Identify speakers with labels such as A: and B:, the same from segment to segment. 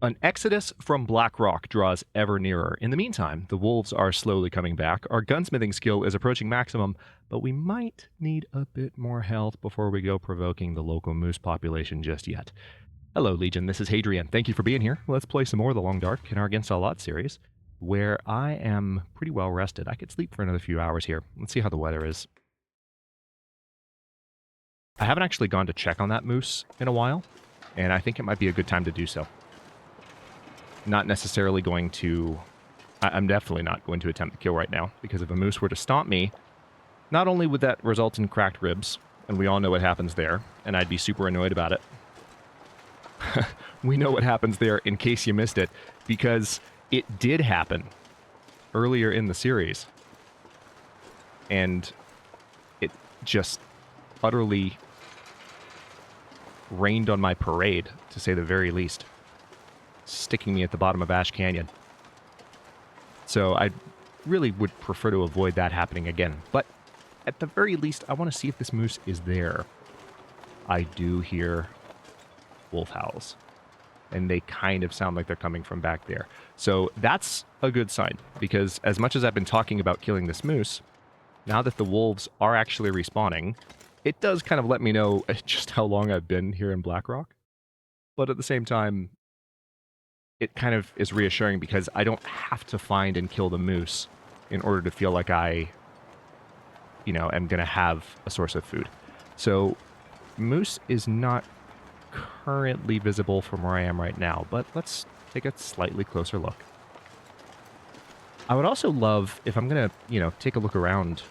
A: An exodus from Black Rock draws ever nearer. In the meantime, the wolves are slowly coming back. Our gunsmithing skill is approaching maximum, but we might need a bit more health before we go provoking the local moose population just yet. Hello, Legion. This is Hadrian. Thank you for being here. Let's play some more of the Long Dark in our Against All Odds series, where I am pretty well rested. I could sleep for another few hours here. Let's see how the weather is. I haven't actually gone to check on that moose in a while, and I think it might be a good time to do so. Not necessarily going to... I'm definitely not going to attempt to kill right now, because if a moose were to stomp me, not only would that result in cracked ribs, and we all know what happens there, and I'd be super annoyed about it. We know what happens there in case you missed it, because it did happen earlier in the series. And it just utterly rained on my parade, to say the very least, sticking me at the bottom of Ash Canyon. So I really would prefer to avoid that happening again. But at the very least, I want to see if this moose is there. I do hear wolf howls, and they kind of sound like they're coming from back there. So that's a good sign, because as much as I've been talking about killing this moose, now that the wolves are actually respawning, it does kind of let me know just how long I've been here in Blackrock. But at the same time, it kind of is reassuring because I don't have to find and kill the moose in order to feel like I, am going to have a source of food. So moose is not currently visible from where I am right now, but let's take a slightly closer look. I would also love, if I'm going to, take a look around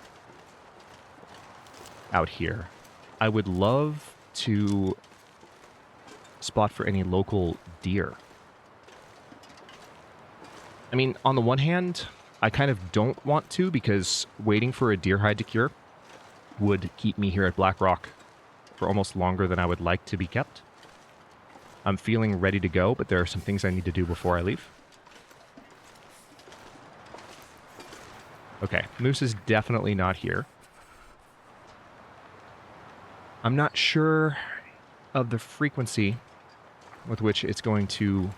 A: out here, I would love to spot for any local deer. I mean, on the one hand, I kind of don't want to, because waiting for a deer hide to cure would keep me here at Black Rock for almost longer than I would like to be kept. I'm feeling ready to go, but there are some things I need to do before I leave. Okay, moose is definitely not here. I'm not sure of the frequency with which it's going to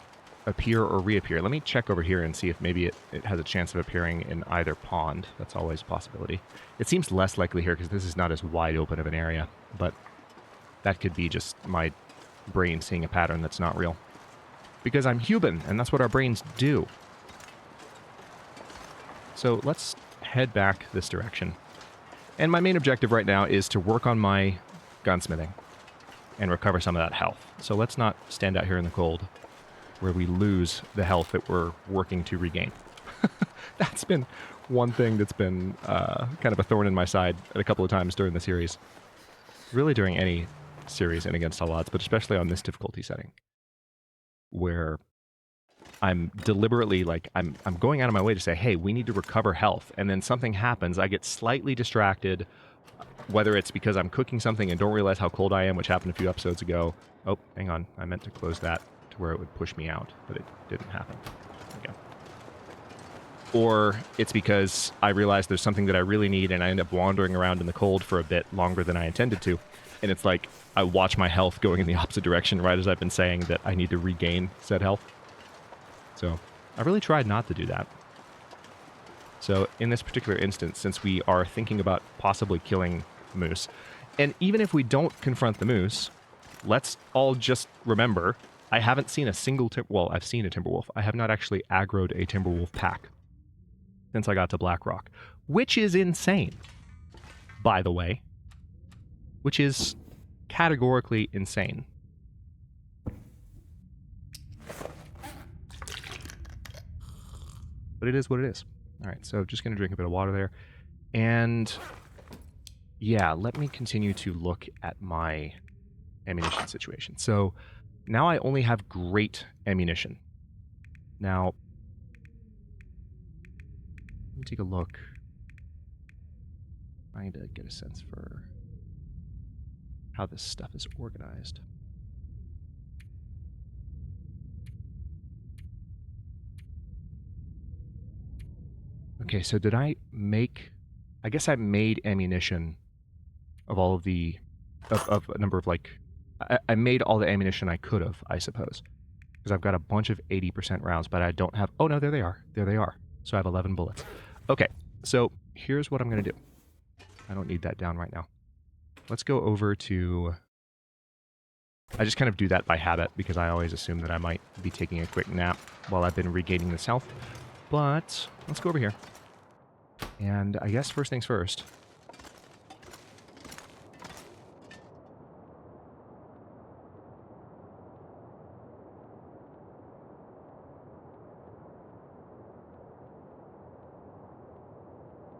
A: appear or reappear. Let me check over here and see if maybe it has a chance of appearing in either pond. That's always a possibility. It seems less likely here because this is not as wide open of an area, but that could be just my brain seeing a pattern that's not real. Because I'm human, and that's what our brains do. So let's head back this direction. And my main objective right now is to work on my gunsmithing and recover some of that health. So let's not stand out here in the cold where we lose the health that we're working to regain. That's been one thing that's been kind of a thorn in my side a couple of times during the series. Really during any series in Against All Odds, but especially on this difficulty setting, where I'm deliberately, I'm going out of my way to say, hey, we need to recover health, and then something happens, I get slightly distracted, whether it's because I'm cooking something and don't realize how cold I am, which happened a few episodes ago. Oh, hang on, I meant to close that to where it would push me out, but it didn't happen. There we go. Or it's because I realize there's something that I really need, and I end up wandering around in the cold for a bit longer than I intended to. And it's like I watch my health going in the opposite direction right as I've been saying that I need to regain said health. So I really tried not to do that. So in this particular instance, since we are thinking about possibly killing moose, and even if we don't confront the moose, let's all just remember, I haven't seen a single well, I've seen a timberwolf. I have not actually aggroed a timberwolf pack since I got to Black Rock, which is insane, by the way. Which is categorically insane. But it is what it is. All right, so just going to drink a bit of water there. And yeah, let me continue to look at my ammunition situation. So now I only have great ammunition. Now, let me take a look. I need to get a sense for how this stuff is organized. Okay, so did I make... I guess I made ammunition of all of the... of a number of, I made all the ammunition I could have, I suppose. because I've got a bunch of 80% rounds, but I don't have... Oh, no, there they are. There they are. So I have 11 bullets. Okay, so here's what I'm going to do. I don't need that down right now. Let's go over to... I just kind of do that by habit because I always assume that I might be taking a quick nap while I've been regaining this health. But let's go over here. And I guess first things first.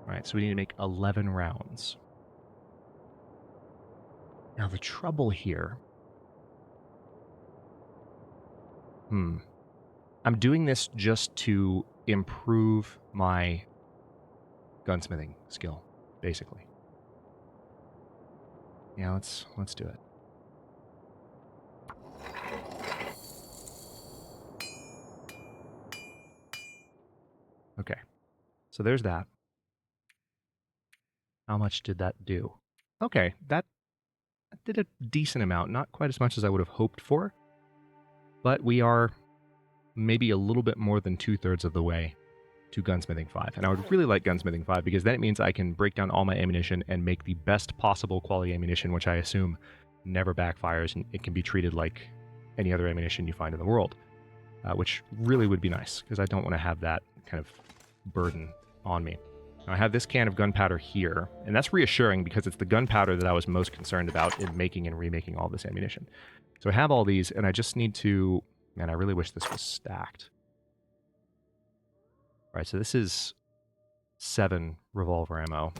A: Alright, so we need to make 11 rounds. Now the trouble here... I'm doing this just to improve my gunsmithing skill, basically. Yeah, let's do it. Okay, so there's that. How much did that do? Okay, that did a decent amount, not quite as much as I would have hoped for, but we are maybe a little bit more than 2/3 of the way to Gunsmithing 5. And I would really like Gunsmithing 5 because then it means I can break down all my ammunition and make the best possible quality ammunition, which I assume never backfires and it can be treated like any other ammunition you find in the world, which really would be nice because I don't want to have that kind of burden on me. Now I have this can of gunpowder here, and that's reassuring because it's the gunpowder that I was most concerned about in making and remaking all this ammunition. So I have all these, and I just need to... Man, I really wish this was stacked. All right, so this is 7 revolver ammo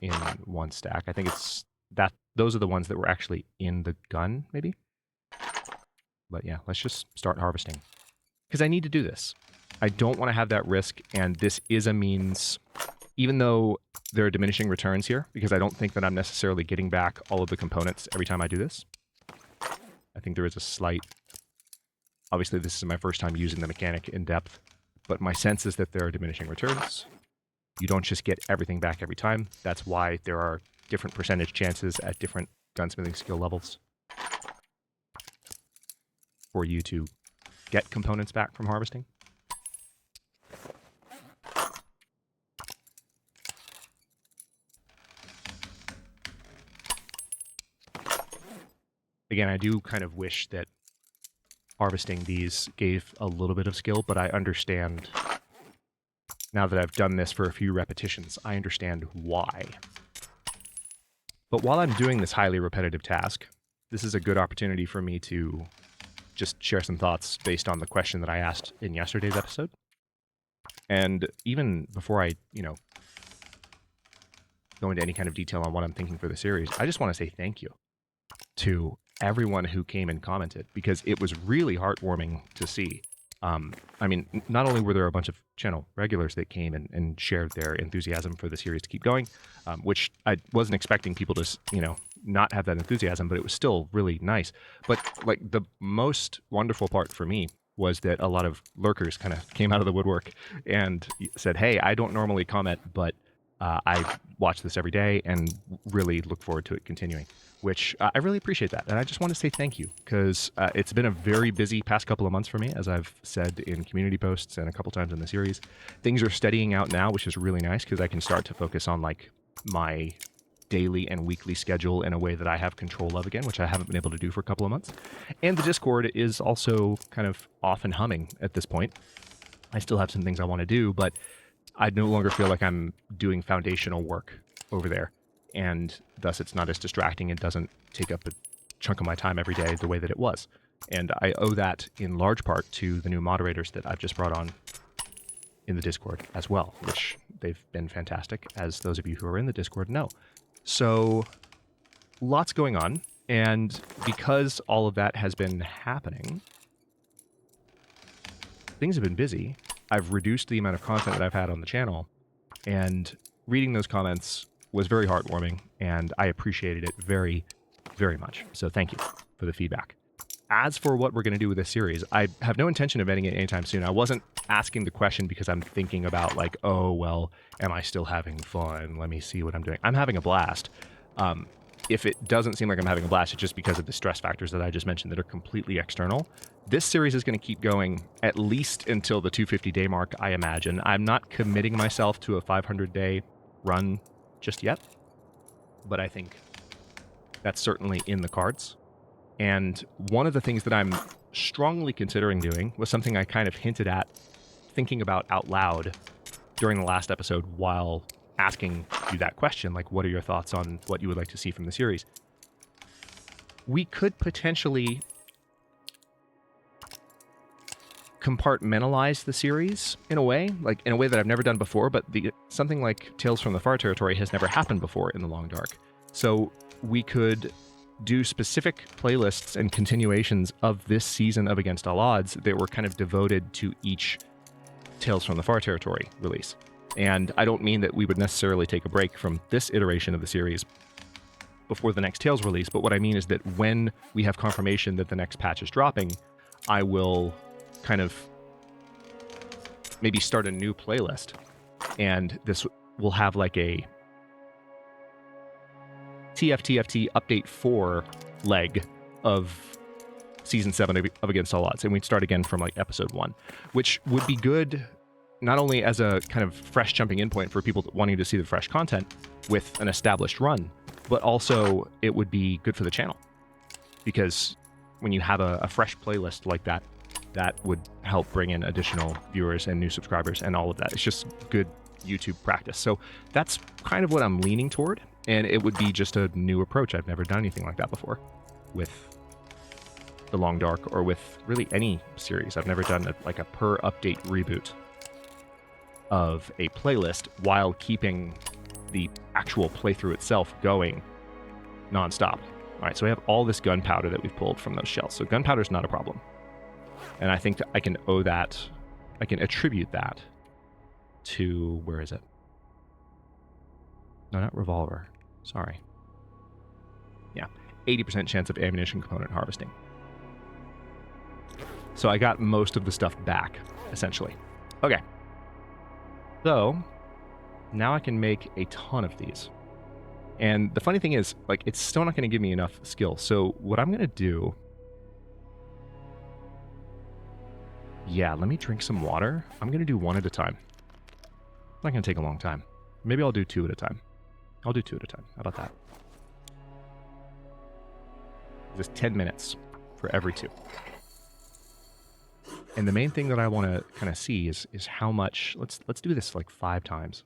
A: in one stack. I think it's that those are the ones that were actually in the gun, maybe? But yeah, let's just start harvesting. Because I need to do this. I don't want to have that risk, and this is a means, even though there are diminishing returns here, because I don't think that I'm necessarily getting back all of the components every time I do this. I think there is a slight... Obviously, this is my first time using the mechanic in depth, but my sense is that there are diminishing returns. You don't just get everything back every time. That's why there are different percentage chances at different gunsmithing skill levels for you to get components back from harvesting. Again, I do kind of wish that harvesting these gave a little bit of skill, but I understand, now that I've done this for a few repetitions, I understand why. But while I'm doing this highly repetitive task, this is a good opportunity for me to just share some thoughts based on the question that I asked in yesterday's episode. And even before I, go into any kind of detail on what I'm thinking for the series, I just want to say thank you to everyone who came and commented, because it was really heartwarming to see. I mean, not only were there a bunch of channel regulars that came and shared their enthusiasm for the series to keep going, which I wasn't expecting people to, not have that enthusiasm, but it was still really nice. But like the most wonderful part for me was that a lot of lurkers kind of came out of the woodwork and said, hey, I don't normally comment, but I watch this every day and really look forward to it continuing, which I really appreciate that. And I just want to say thank you, because it's been a very busy past couple of months for me, as I've said in community posts and a couple times in the series. Things are steadying out now, which is really nice, because I can start to focus on like my daily and weekly schedule in a way that I have control of again, which I haven't been able to do for a couple of months. And the Discord is also kind of off and humming at this point. I still have some things I want to do, but I no longer feel like I'm doing foundational work over there, and thus it's not as distracting. It doesn't take up a chunk of my time every day the way that it was. And I owe that in large part to the new moderators that I've just brought on in the Discord as well, which they've been fantastic, as those of you who are in the Discord know. So lots going on, and because all of that has been happening, things have been busy. I've reduced the amount of content that I've had on the channel, and reading those comments was very heartwarming, and I appreciated it very, very much. So thank you for the feedback. As for what we're going to do with this series, I have no intention of ending it anytime soon. I wasn't asking the question because I'm thinking about like, oh, well, am I still having fun? Let me see what I'm doing. I'm having a blast. if it doesn't seem like I'm having a blast, it's just because of the stress factors that I just mentioned that are completely external. This series is going to keep going at least until the 250-day mark, I imagine. I'm not committing myself to a 500-day run just yet, but I think that's certainly in the cards. And one of the things that I'm strongly considering doing was something I kind of hinted at, thinking about out loud during the last episode while asking you that question, like, what are your thoughts on what you would like to see from the series? We could potentially compartmentalize the series in a way, like in a way that I've never done before, but something like Tales from the Far Territory has never happened before in the Long Dark. So we could do specific playlists and continuations of this season of Against All Odds that were kind of devoted to each Tales from the Far Territory release. And I don't mean that we would necessarily take a break from this iteration of the series before the next Tales release, but what I mean is that when we have confirmation that the next patch is dropping, I will kind of maybe start a new playlist. And this will have like a TFTFT Update 4 leg of Season 7 of Against All Odds. And we'd start again from like Episode 1, which would be good not only as a kind of fresh jumping in point for people wanting to see the fresh content with an established run, but also it would be good for the channel. Because when you have a fresh playlist like that, that would help bring in additional viewers and new subscribers and all of that. It's just good YouTube practice. So that's kind of what I'm leaning toward. And it would be just a new approach. I've never done anything like that before with The Long Dark or with really any series. I've never done like a per update reboot of a playlist while keeping the actual playthrough itself going nonstop. All right, so we have all this gunpowder that we've pulled from those shells. So gunpowder is not a problem. And I think that I can owe that, I can attribute that to, where is it? No, not revolver. Sorry. Yeah, 80% chance of ammunition component harvesting. So I got most of the stuff back, essentially. Okay. So now I can make a ton of these. And the funny thing is, like, it's still not going to give me enough skill. So what I'm going to do... Yeah, let me drink some water. I'm going to do one at a time. It's not going to take a long time. Maybe I'll do two at a time. I'll do two at a time. How about that? Just 10 minutes for every two. And the main thing that I want to kind of see is how much... Let's do this like 5 times.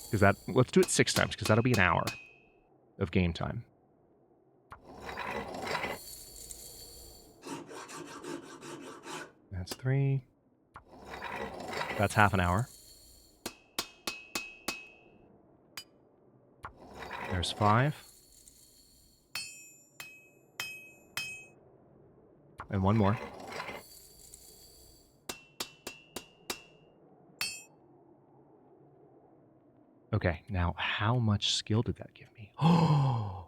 A: Because that... Let's do it 6 times, because that'll be an hour of game time. That's 3. That's half an hour. There's 5. And one more. Okay, now how much skill did that give me? Oh,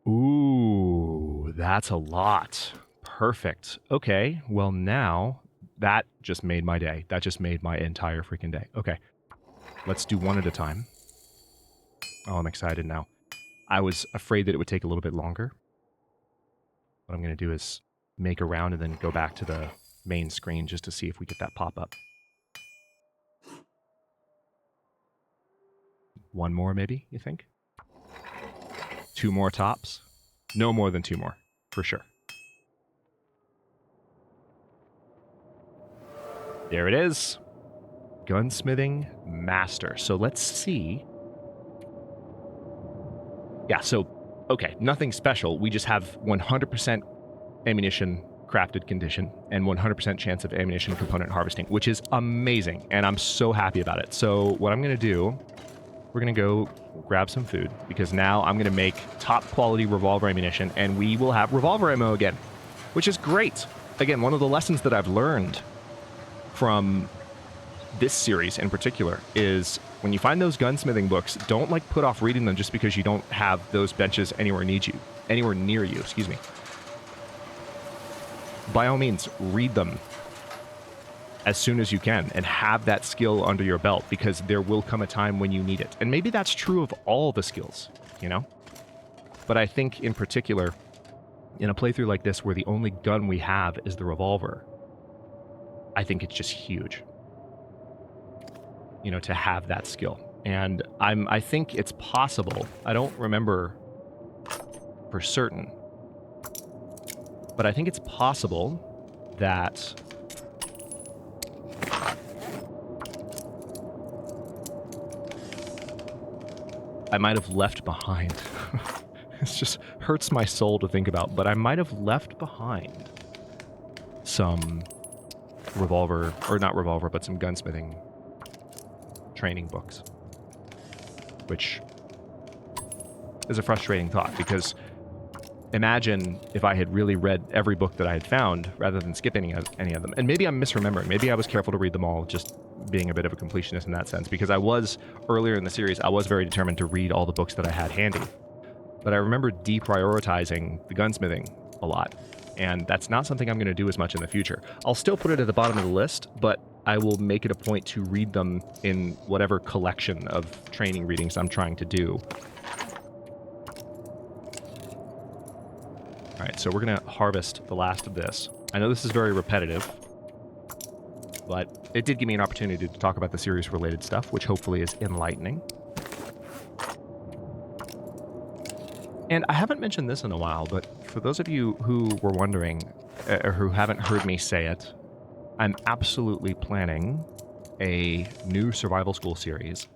A: ooh, that's a lot. Perfect. Okay, well now that just made my day. That just made my entire freaking day. Okay, let's do one at a time. Oh, I'm excited now. I was afraid that it would take a little bit longer. What I'm going to do is make a round and then go back to the main screen just to see if we get that pop up. One more, maybe, you think? 2 more tops? No more than 2 more, for sure. There it is. Gunsmithing Master. So let's see. Yeah, so, okay, nothing special. We just have 100% ammunition crafted condition and 100% chance of ammunition component harvesting, which is amazing, and I'm so happy about it. So what I'm going to do, we're going to go grab some food, because now I'm going to make top quality revolver ammunition, and we will have revolver ammo again, which is great. Again, one of the lessons that I've learned from this series in particular is when you find those gunsmithing books, don't like put off reading them just because you don't have those benches anywhere near you, excuse me. By all means, read them. as soon as you can and have that skill under your belt, because there will come a time when you need it. And maybe that's true of all the skills, you know? But I think in particular, in a playthrough like this where the only gun we have is the revolver, I think it's just huge, you know, to have that skill. And I think it's possible. I don't remember for certain, but I think it's possible that I might have left behind. It just hurts my soul to think about, but I might have left behind some revolver, or not revolver, but some gunsmithing training books, which is a frustrating thought, because imagine if I had really read every book that I had found rather than skip any of them. And maybe I'm misremembering. Maybe I was careful to read them all, just being a bit of a completionist in that sense, because I was, earlier in the series, I was very determined to read all the books that I had handy. But I remember deprioritizing the gunsmithing a lot, and that's not something I'm going to do as much in the future. I'll still put it at the bottom of the list, but I will make it a point to read them in whatever collection of training readings I'm trying to do. All right, so we're going to harvest the last of this. I know this is very repetitive, but it did give me an opportunity to talk about the series-related stuff, which hopefully is enlightening. And I haven't mentioned this in a while, but for those of you who were wondering, or who haven't heard me say it, I'm absolutely planning a new survival school series.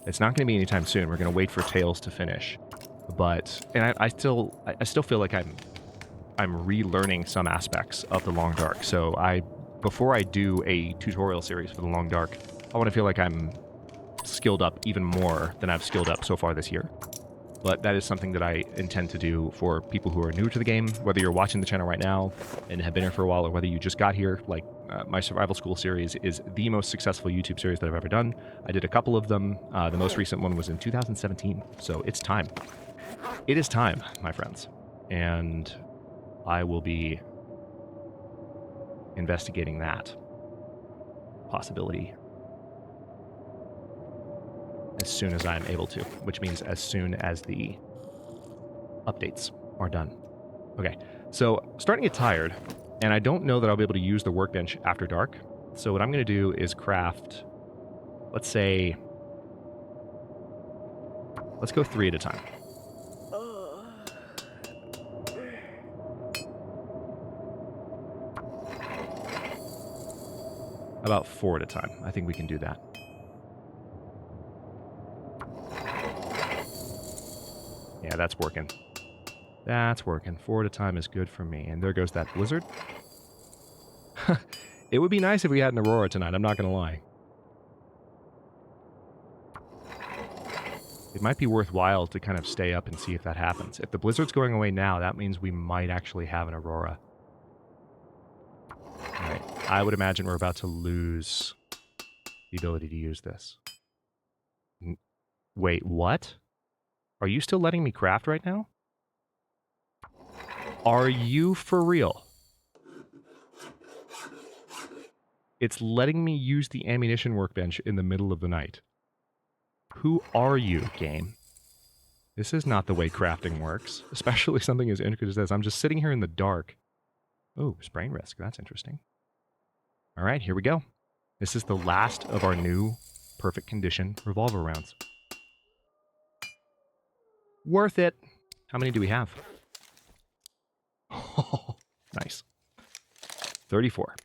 A: It's not going to be anytime soon. We're going to wait for Tales to finish. But, and I still feel like I'm relearning some aspects of the Long Dark. So before I do a tutorial series for the Long Dark, I want to feel like I'm skilled up even more than I've skilled up so far this year. But that is something that I intend to do for people who are new to the game, whether you're watching the channel right now and have been here for a while, or whether you just got here. Like, my Survival School series is the most successful YouTube series that I've ever done. I did a couple of them. The most recent one was in 2017, so it's time. It is time, my friends. And I will be investigating that possibility as soon as I'm able to, which means as soon as the updates are done. Okay, so I'm starting to get tired, and I don't know that I'll be able to use the workbench after dark. So what I'm going to do is craft, let's say, let's go 3 at a time. About 4 at a time. I think we can do that. Yeah, that's working. That's working. 4 at a time is good for me. And there goes that blizzard. It would be nice if we had an aurora tonight, I'm not going to lie. It might be worthwhile to kind of stay up and see if that happens. If the blizzard's going away now, that means we might actually have an aurora. Alright, I would imagine we're about to lose the ability to use this. Wait, what? Are you still letting me craft right now? Are you for real? It's letting me use the ammunition workbench in the middle of the night. Who are you, game? This is not the way crafting works, especially something as intricate as this. I'm just sitting here in the dark. Oh, sprain risk. That's interesting. All right, here we go. This is the last of our new perfect condition revolver rounds. Worth it. How many do we have? Oh, nice. 34.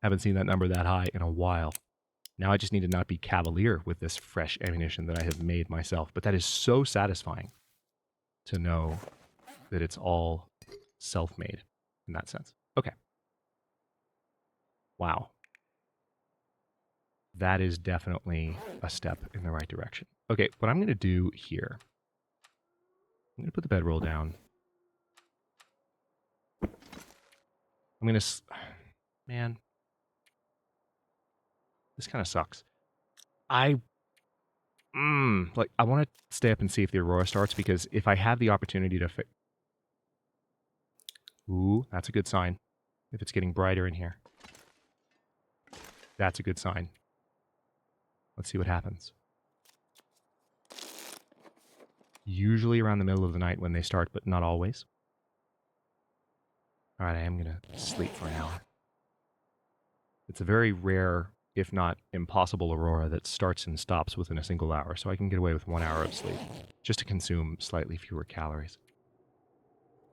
A: Haven't seen that number that high in a while. Now I just need to not be cavalier with this fresh ammunition that I have made myself. But that is so satisfying to know that it's all self-made in that sense. Okay. Wow. That is definitely a step in the right direction. Okay, what I'm going to do here, I'm going to put the bedroll down. I'm going to... Man. This kind of sucks. I want to stay up and see if the aurora starts, because if I have the opportunity to Ooh, that's a good sign. If it's getting brighter in here. That's a good sign. Let's see what happens. Usually around the middle of the night when they start, but not always. All right, I am going to sleep for an hour. It's a very rare, if not impossible, aurora that starts and stops within a single hour, so I can get away with 1 hour of sleep just to consume slightly fewer calories.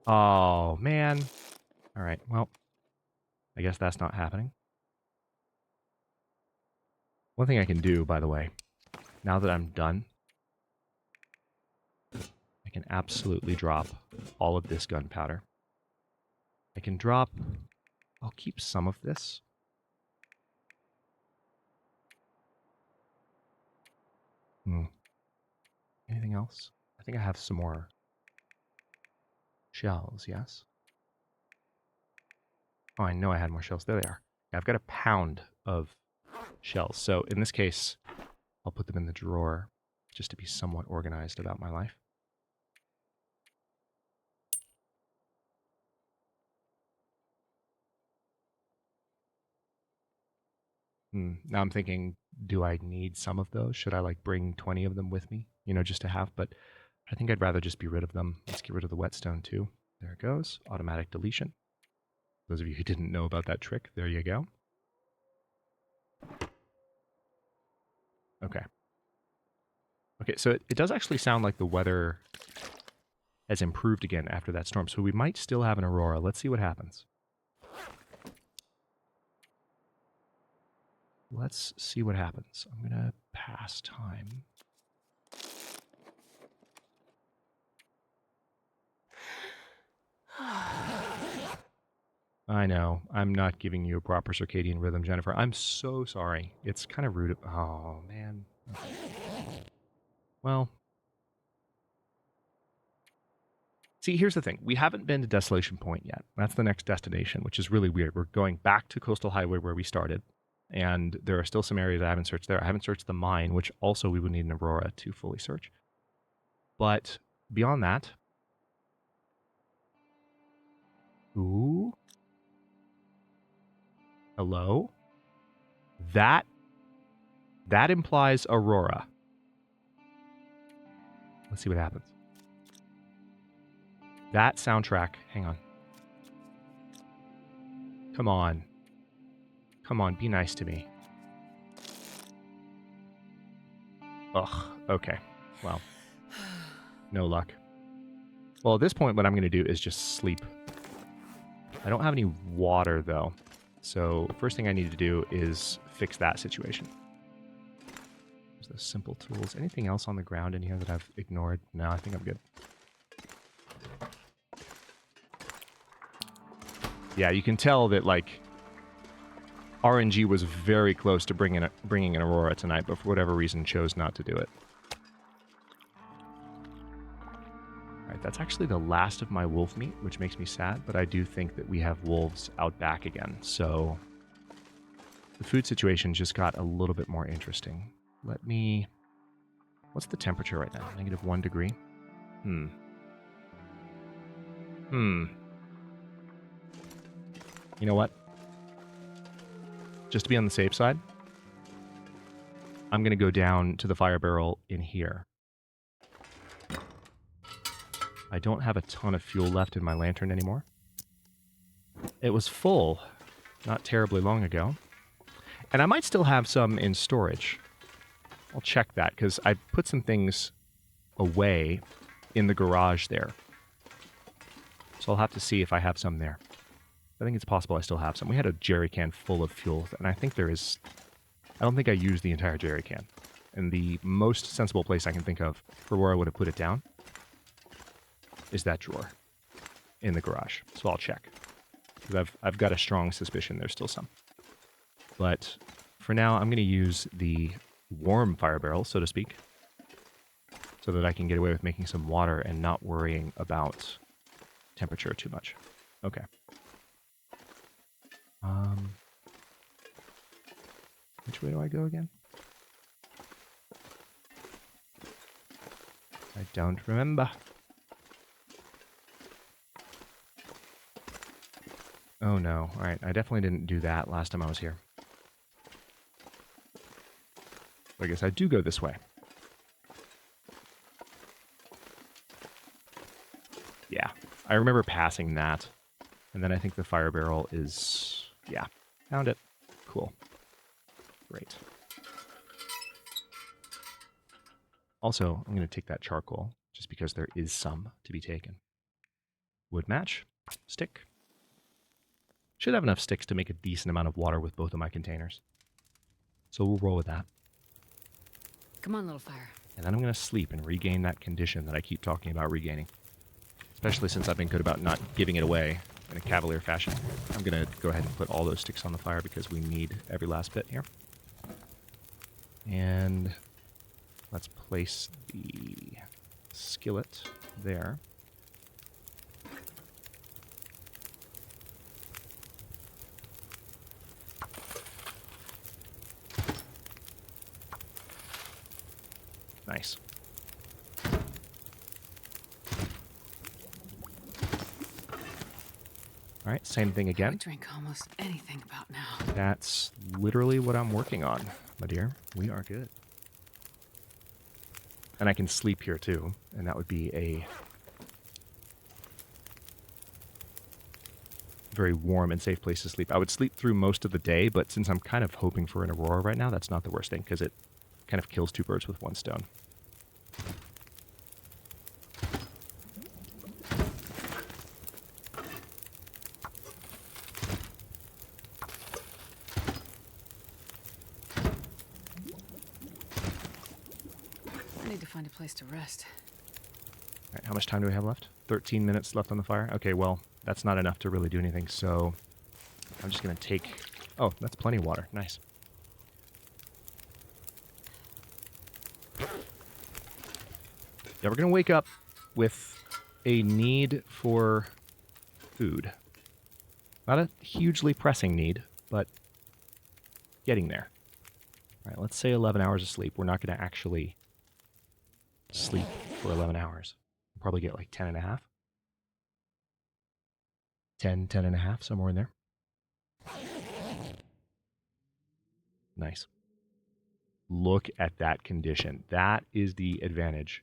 A: Oh, man. All right, well, I guess that's not happening. One thing I can do, by the way, now that I'm done, I can absolutely drop all of this gunpowder. I can drop... I'll keep some of this. Anything else? I think I have some more shells, yes? Oh, I know I had more shells. There they are. Yeah, I've got a pound of shells. So in this case, I'll put them in the drawer just to be somewhat organized about my life. Now I'm thinking, do I need some of those? Should I like bring 20 of them with me, you know, just to have? But I think I'd rather just be rid of them. Let's get rid of the whetstone too. There it goes. Automatic deletion. Those of you who didn't know about that trick, there you go. Okay. Okay, so it does actually sound like the weather has improved again after that storm. So we might still have an aurora. Let's see what happens. Let's see what happens. I'm going to pass time. I know. I'm not giving you a proper circadian rhythm, Jennifer. I'm so sorry. It's kind of rude. Oh, man. Well. See, here's the thing. We haven't been to Desolation Point yet. That's the next destination, which is really weird. We're going back to Coastal Highway where we started. And there are still some areas I haven't searched there. I haven't searched the mine, which also we would need an aurora to fully search. But beyond that... Ooh. Hello? That implies aurora. Let's see what happens. That soundtrack. Hang on. Come on. Come on, be nice to me. Ugh, okay. Well, no luck. Well, at this point, what I'm going to do is just sleep. I don't have any water, though. So first thing I need to do is fix that situation. There's the simple tools. Anything else on the ground in here that I've ignored? No, I think I'm good. Yeah, you can tell that, like, RNG was very close to bringing an aurora tonight, but for whatever reason chose not to do it. Alright, that's actually the last of my wolf meat, which makes me sad, but I do think that we have wolves out back again, so the food situation just got a little bit more interesting. Let me... What's the temperature right now? -1 degree? You know what? Just to be on the safe side, I'm going to go down to the fire barrel in here. I don't have a ton of fuel left in my lantern anymore. It was full not terribly long ago. And I might still have some in storage. I'll check that, because I put some things away in the garage there. So I'll have to see if I have some there. I think it's possible I still have some. We had a jerry can full of fuel, and I think there is... I don't think I used the entire jerry can. And the most sensible place I can think of for where I would have put it down is that drawer in the garage. So I'll check. Because I've got a strong suspicion there's still some. But for now, I'm going to use the warm fire barrel, so to speak, so that I can get away with making some water and not worrying about temperature too much. Okay. Which way do I go again? I don't remember. Oh no. Alright, I definitely didn't do that last time I was here. I guess I do go this way. Yeah, I remember passing that. And then I think the fire barrel is... Yeah, found it. Cool. Great. Also, I'm going to take that charcoal, just because there is some to be taken. Wood match. Stick. Should have enough sticks to make a decent amount of water with both of my containers. So we'll roll with that.
B: Come on, little fire.
A: And then I'm going to sleep and regain that condition that I keep talking about regaining. Especially since I've been good about not giving it away in a cavalier fashion. I'm going to go ahead and put all those sticks on the fire because we need every last bit here. And let's place the skillet there. Nice. All right, same thing again.
B: I would drink almost anything about now.
A: That's literally what I'm working on, my dear. We are good. And I can sleep here too, and that would be a very warm and safe place to sleep. I would sleep through most of the day, but since I'm kind of hoping for an aurora right now, that's not the worst thing, because it kind of kills two birds with one stone.
B: I need to find a place to rest.
A: All right, how much time do we have left? 13 minutes left on the fire. Okay, well, that's not enough to really do anything, so I'm just going to take... Oh, that's plenty of water. Nice. Yeah, we're going to wake up with a need for food. Not a hugely pressing need, but getting there. All right, let's say 11 hours of sleep. We're not going to actually sleep for 11 hours. We'll probably get like 10 and a half. 10 and a half, somewhere in there. Nice. Look at that condition. That is the advantage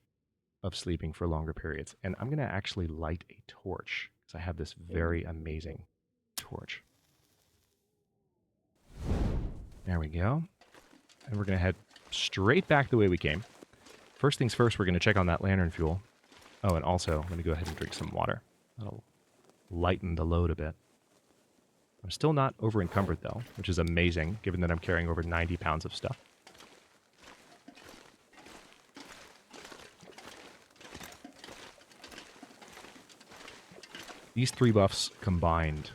A: of sleeping for longer periods. And I'm going to actually light a torch because I have this very amazing torch. There we go. And we're going to head straight back the way we came. First things first, we're going to check on that lantern fuel. Oh, and also, I'm going to go ahead and drink some water. That'll lighten the load a bit. I'm still not over encumbered though, which is amazing given that I'm carrying over 90 pounds of stuff. These three buffs combined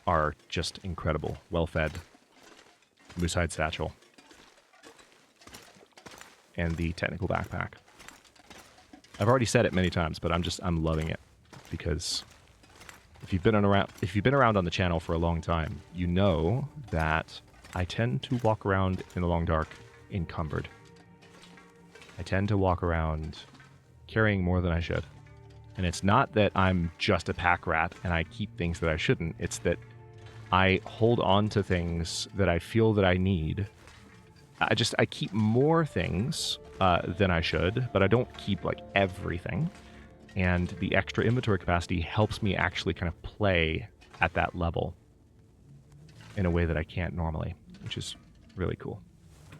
A: are just incredible. Well-fed, moose-hide satchel, and the technical backpack. I've already said it many times, but I'm loving it because if you've been around on the channel for a long time, you know that I tend to walk around in the long dark encumbered. I tend to walk around carrying more than I should. And it's not that I'm just a pack rat and I keep things that I shouldn't. It's that I hold on to things that I feel that I need. I keep more things than I should, but I don't keep like everything. And the extra inventory capacity helps me actually kind of play at that level in a way that I can't normally, which is really cool.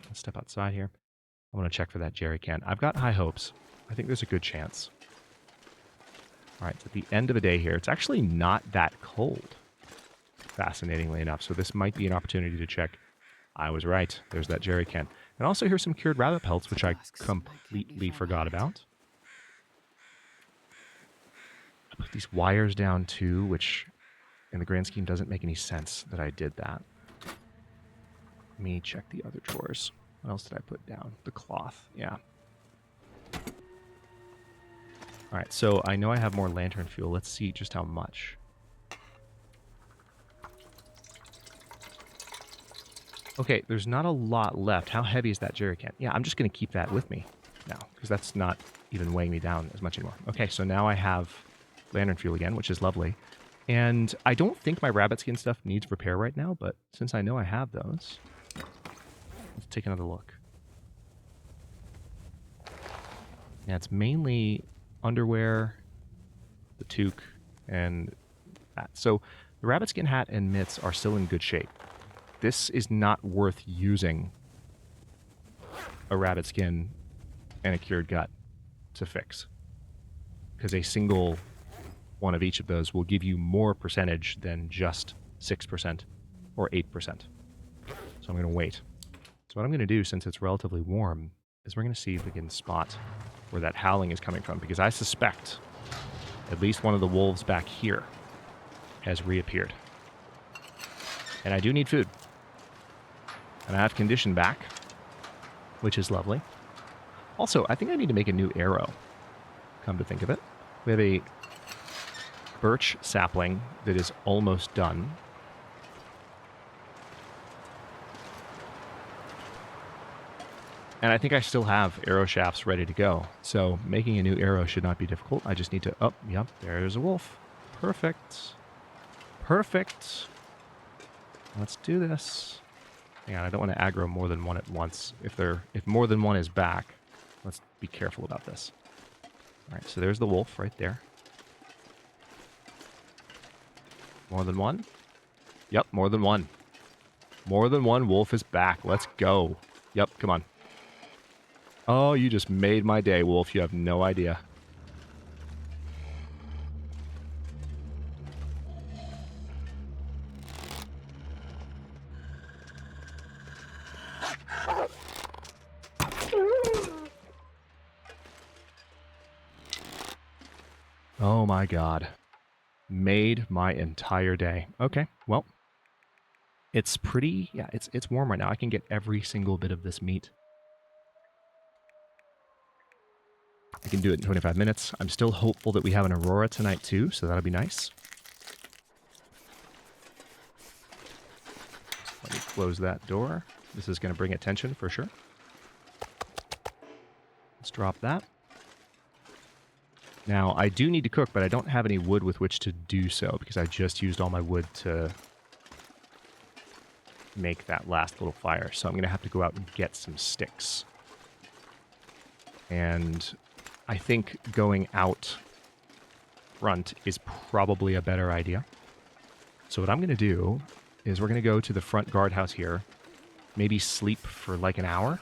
A: Let's step outside here. I want to check for that jerry can. I've got high hopes. I think there's a good chance. All right, it's at the end of the day here. It's actually not that cold, fascinatingly enough. So this might be an opportunity to check. I was right. There's that jerry can. And also here's some cured rabbit pelts, which I completely forgot about. I put these wires down too, which in the grand scheme doesn't make any sense that I did that. Let me check the other drawers. What else did I put down? The cloth, yeah. All right, so I know I have more lantern fuel. Let's see just how much. Okay, there's not a lot left. How heavy is that jerry can? Yeah, I'm just going to keep that with me now because that's not even weighing me down as much anymore. Okay, so now I have lantern fuel again, which is lovely. And I don't think my rabbit skin stuff needs repair right now, but since I know I have those, let's take another look. Yeah, it's mainly underwear, the toque, and that. So the rabbit skin hat and mitts are still in good shape. This is not worth using a rabbit skin and a cured gut to fix, because a single one of each of those will give you more percentage than just 6% or 8%. So I'm going to wait. So what I'm going to do, since it's relatively warm, is we're going to see if we can spot where that howling is coming from, because I suspect at least one of the wolves back here has reappeared. And I do need food. And I have condition back, which is lovely. Also, I think I need to make a new arrow, come to think of it. We have a birch sapling that is almost done. And I think I still have arrow shafts ready to go. So making a new arrow should not be difficult. I just need to... Oh, yep, there's a wolf. Perfect. Perfect. Let's do this. Hang on, I don't want to aggro more than one at once. If more than one is back, let's be careful about this. All right, so there's the wolf right there. More than one? Yep, more than one. More than one wolf is back. Let's go. Yep, come on. Oh, you just made my day, wolf. You have no idea. Oh my god. Made my entire day. Okay, well. It's pretty... Yeah, it's warm right now. I can get every single bit of this meat. I can do it in 25 minutes. I'm still hopeful that we have an aurora tonight too, so that'll be nice. Let me close that door. This is going to bring attention for sure. Let's drop that. Now, I do need to cook, but I don't have any wood with which to do so, because I just used all my wood to make that last little fire. So I'm going to have to go out and get some sticks. And I think going out front is probably a better idea. So what I'm going to do is we're going to go to the front guardhouse here, maybe sleep for like an hour.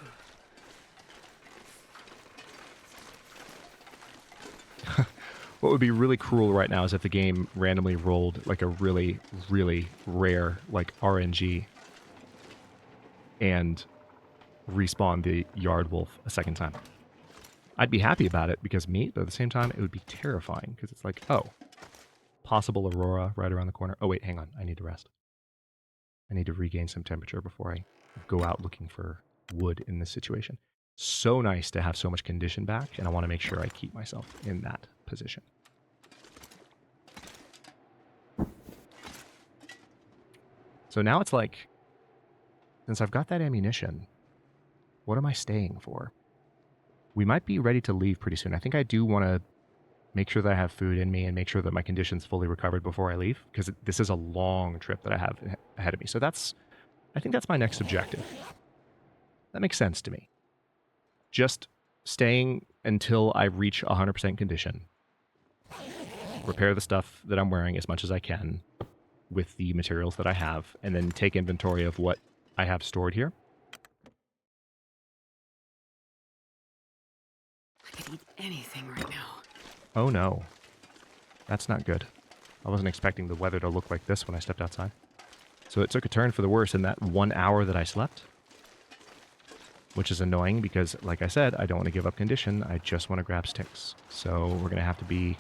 A: What would be really cruel right now is if the game randomly rolled like a really, really rare like RNG and respawned the yard wolf a second time. I'd be happy about it because meat, but at the same time, it would be terrifying because it's like, oh, possible aurora right around the corner. Oh, wait, hang on. I need to rest. I need to regain some temperature before I go out looking for wood in this situation. So nice to have so much condition back, and I want to make sure I keep myself in that position. So now it's like, since I've got that ammunition, what am I staying for? We might be ready to leave pretty soon. I think I do want to make sure that I have food in me and make sure that my condition's fully recovered before I leave, because this is a long trip that I have ahead of me. So I think that's my next objective. That makes sense to me. Just staying until I reach 100% condition. Repair the stuff that I'm wearing as much as I can with the materials that I have, and then take inventory of what I have stored here.
B: I could eat anything right now.
A: Oh no. That's not good. I wasn't expecting the weather to look like this when I stepped outside. So it took a turn for the worse in that 1 hour that I slept. Which is annoying because, like I said, I don't want to give up condition. I just want to grab sticks. So we're going to have to be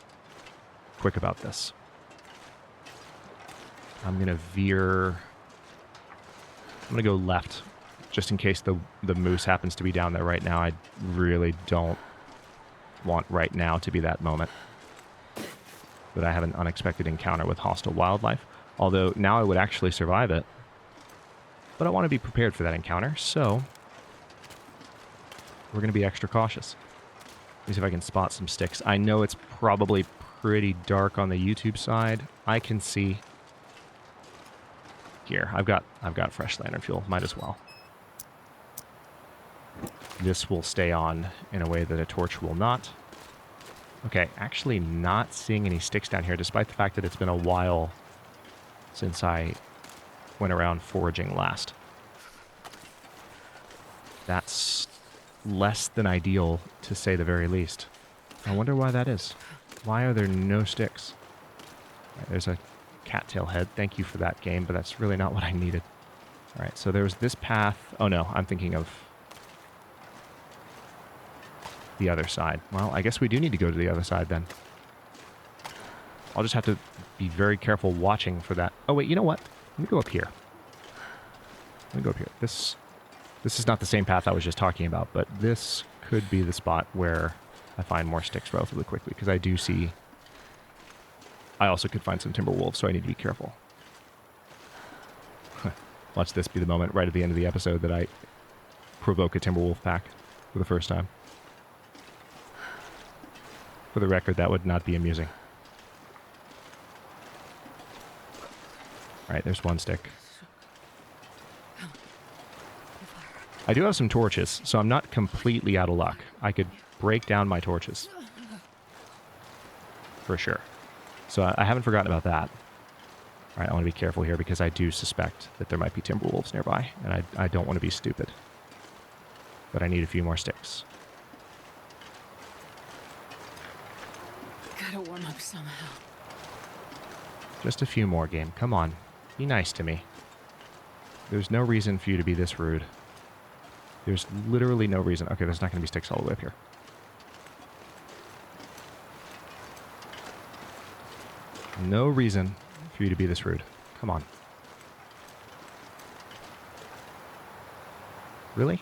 A: quick about this. I'm going to veer... I'm going to go left, just in case the moose happens to be down there right now. I really don't want right now to be that moment that I have an unexpected encounter with hostile wildlife. Although now I would actually survive it. But I want to be prepared for that encounter, so we're going to be extra cautious. Let me see if I can spot some sticks. I know it's probably pretty dark on the YouTube side. I can see... Here, I've got fresh lantern fuel. Might as well. This will stay on in a way that a torch will not. Okay, actually not seeing any sticks down here, despite the fact that it's been a while since I went around foraging last. That's less than ideal, to say the very least. I wonder why that is. Why are there no sticks? Right, there's a cattail head. Thank you for that, game, but that's really not what I needed. All right, so there's this path. Oh no, I'm thinking of the other side. Well, I guess we do need to go to the other side then. I'll just have to be very careful watching for that. Oh wait, you know what? Let me go up here. Let me go up here. This is not the same path I was just talking about, but this could be the spot where I find more sticks relatively quickly, because I do see... I also could find some timber wolves, so I need to be careful. Watch this be the moment right at the end of the episode that I provoke a timber wolf pack for the first time. For the record, that would not be amusing. Alright, there's one stick. I do have some torches, so I'm not completely out of luck. I could break down my torches. For sure. So I haven't forgotten about that. Alright, I want to be careful here because I do suspect that there might be timber wolves nearby, and I don't want to be stupid. But I need a few more sticks.
B: Gotta warm up somehow.
A: Just a few more, game. Come on. Be nice to me. There's no reason for you to be this rude. There's literally no reason. Okay, there's not going to be sticks all the way up here. No reason for you to be this rude. Come on. Really?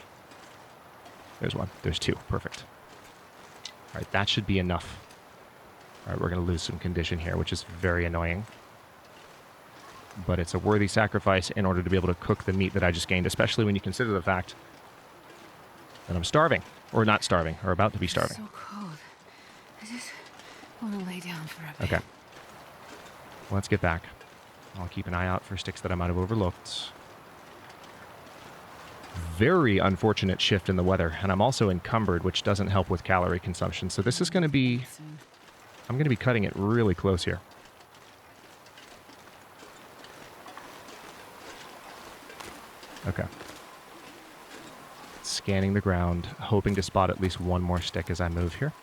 A: There's one. There's two. Perfect. Alright, that should be enough. Alright, we're going to lose some condition here, which is very annoying. But it's a worthy sacrifice in order to be able to cook the meat that I just gained, especially when you consider the fact that I'm starving. Or not starving, or about to be starving.
B: So cold. I just want to lay down for a bit.
A: Okay. Let's get back. I'll keep an eye out for sticks that I might have overlooked. Very unfortunate shift in the weather, and I'm also encumbered, which doesn't help with calorie consumption. So this is going to be... I'm going to be cutting it really close here. Okay. Scanning the ground, hoping to spot at least one more stick as I move here.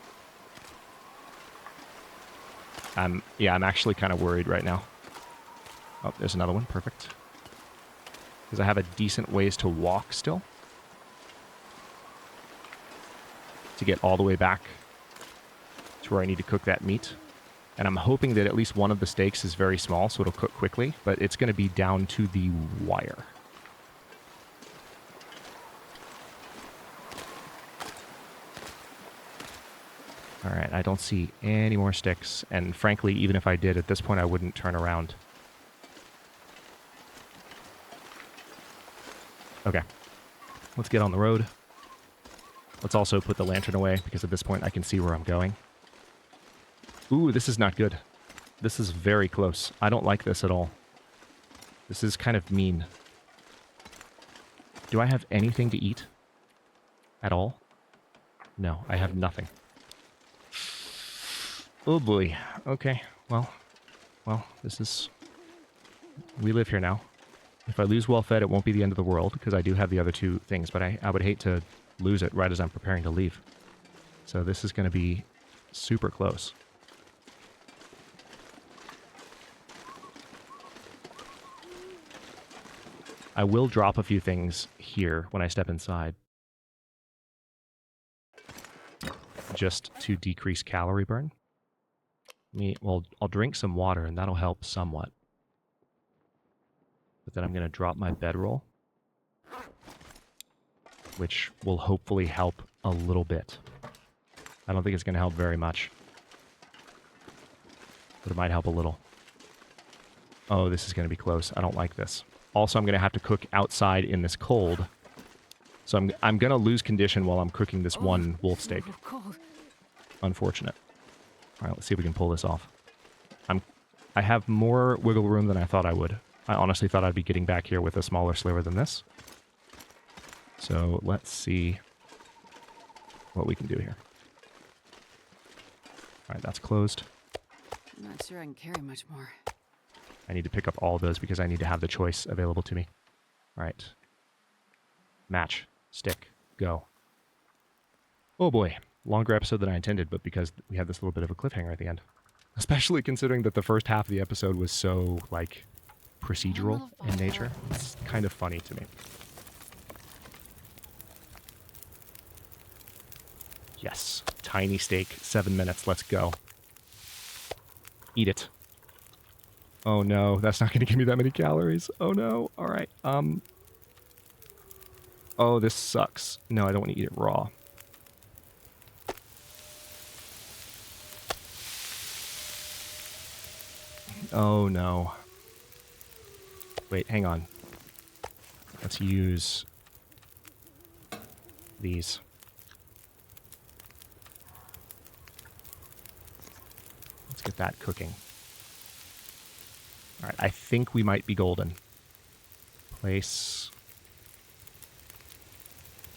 A: Yeah, I'm actually kind of worried right now. Oh, there's another one. Perfect. Because I have a decent ways to walk still. To get all the way back to where I need to cook that meat. And I'm hoping that at least one of the steaks is very small, so it'll cook quickly. But it's going to be down to the wire. Alright, I don't see any more sticks. And frankly, even if I did, at this point I wouldn't turn around. Okay. Let's get on the road. Let's also put the lantern away, because at this point I can see where I'm going. Ooh, this is not good. This is very close. I don't like this at all. This is kind of mean. Do I have anything to eat? At all? No, I have nothing. Oh boy. Okay. Well, this is... We live here now. If I lose well-fed, it won't be the end of the world, because I do have the other two things, but I would hate to lose it right as I'm preparing to leave. So this is going to be super close. I will drop a few things here when I step inside. Just to decrease calorie burn. Well, I'll drink some water, and that'll help somewhat. But then I'm going to drop my bedroll, which will hopefully help a little bit. I don't think it's going to help very much, but it might help a little. Oh, this is going to be close. I don't like this. Also, I'm going to have to cook outside in this cold, so I'm going to lose condition while I'm cooking this one wolf steak. Unfortunate. All right, let's see if we can pull this off. I have more wiggle room than I thought I would. I honestly thought I'd be getting back here with a smaller sliver than this. So let's see what we can do here. All right, that's closed.
B: I'm not sure I can carry much more.
A: I need to pick up all of those because I need to have the choice available to me. All right. Match. Stick. Go. Oh boy. Longer episode than I intended, but because we had this little bit of a cliffhanger at the end. Especially considering that the first half of the episode was so, like, procedural in nature. It's kind of funny to me. Yes. Tiny steak. 7 minutes. Let's go. Eat it. Oh no, that's not going to give me that many calories. Oh no. All right. Oh, this sucks. No, I don't want to eat it raw. Oh no. Wait, hang on. Let's use these. Let's get that cooking. All right, I think we might be golden. Place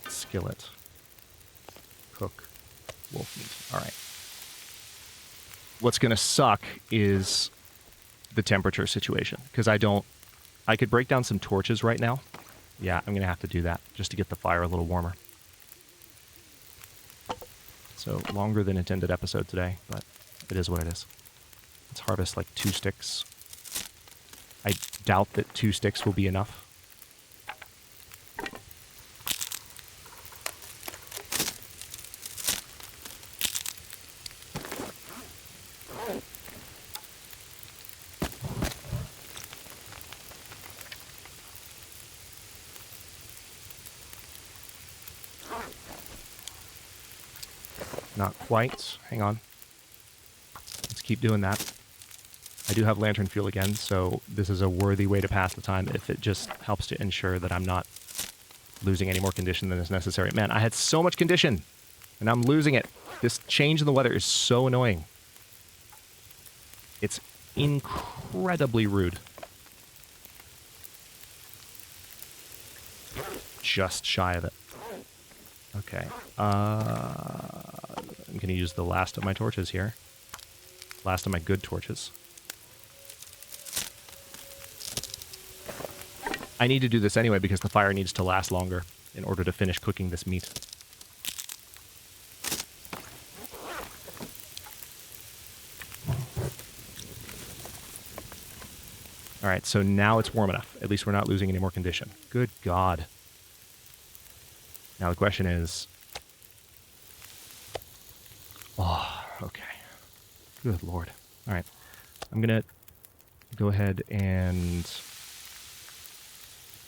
A: skillet. Cook wolf meat. All right. What's going to suck is the temperature situation, because I could break down some torches right now. Yeah, I'm going to have to do that just to get the fire a little warmer. So, longer than intended episode today, but it is what it is. Let's harvest like 2 sticks. I doubt that 2 sticks will be enough. Not quite. Hang on. Let's keep doing that. I do have lantern fuel again, so this is a worthy way to pass the time if it just helps to ensure that I'm not losing any more condition than is necessary. Man, I had so much condition, and I'm losing it. This change in the weather is so annoying. It's incredibly rude. Just shy of it. Okay. I'm going to use the last of my torches here. Last of my good torches. I need to do this anyway because the fire needs to last longer in order to finish cooking this meat. All right, so now it's warm enough. At least we're not losing any more condition. Good God. Now the question is... Oh, okay. Good Lord. All right. I'm going to go ahead and...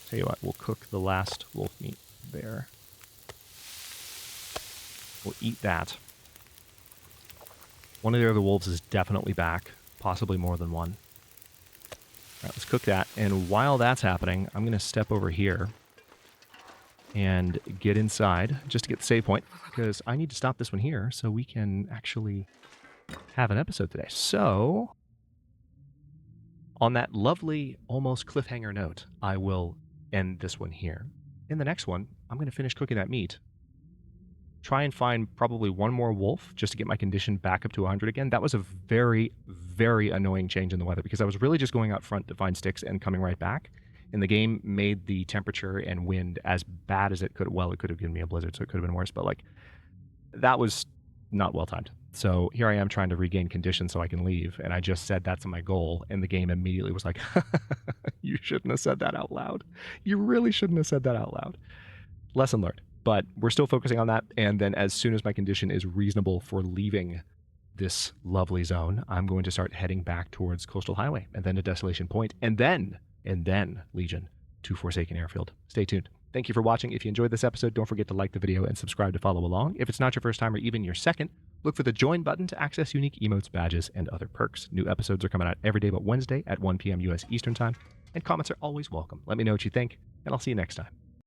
A: Tell you what, we'll cook the last wolf meat there. We'll eat that. One of the other wolves is definitely back. Possibly more than one. All right, let's cook that. And while that's happening, I'm going to step over here and get inside just to get the save point, because I need to stop this one here so we can actually have an episode today. So, on that lovely, almost cliffhanger note, I will end this one here. In the next one, I'm going to finish cooking that meat. Try and find probably one more wolf just to get my condition back up to 100 again. That was a very, very annoying change in the weather because I was really just going out front to find sticks and coming right back. And the game made the temperature and wind as bad as it could. Well, it could have given me a blizzard, so it could have been worse. But like, that was not well timed. So here I am trying to regain condition so I can leave. And I just said that's my goal. And the game immediately was like, you shouldn't have said that out loud. You really shouldn't have said that out loud. Lesson learned. But we're still focusing on that. And then as soon as my condition is reasonable for leaving this lovely zone, I'm going to start heading back towards Coastal Highway and then to Desolation Point and then Legion to Forsaken Airfield. Stay tuned. Thank you for watching. If you enjoyed this episode, don't forget to like the video and subscribe to follow along. If it's not your first time or even your second, look for the join button to access unique emotes, badges, and other perks. New episodes are coming out every day but Wednesday at 1 p.m. U.S. Eastern Time, and comments are always welcome. Let me know what you think, and I'll see you next time.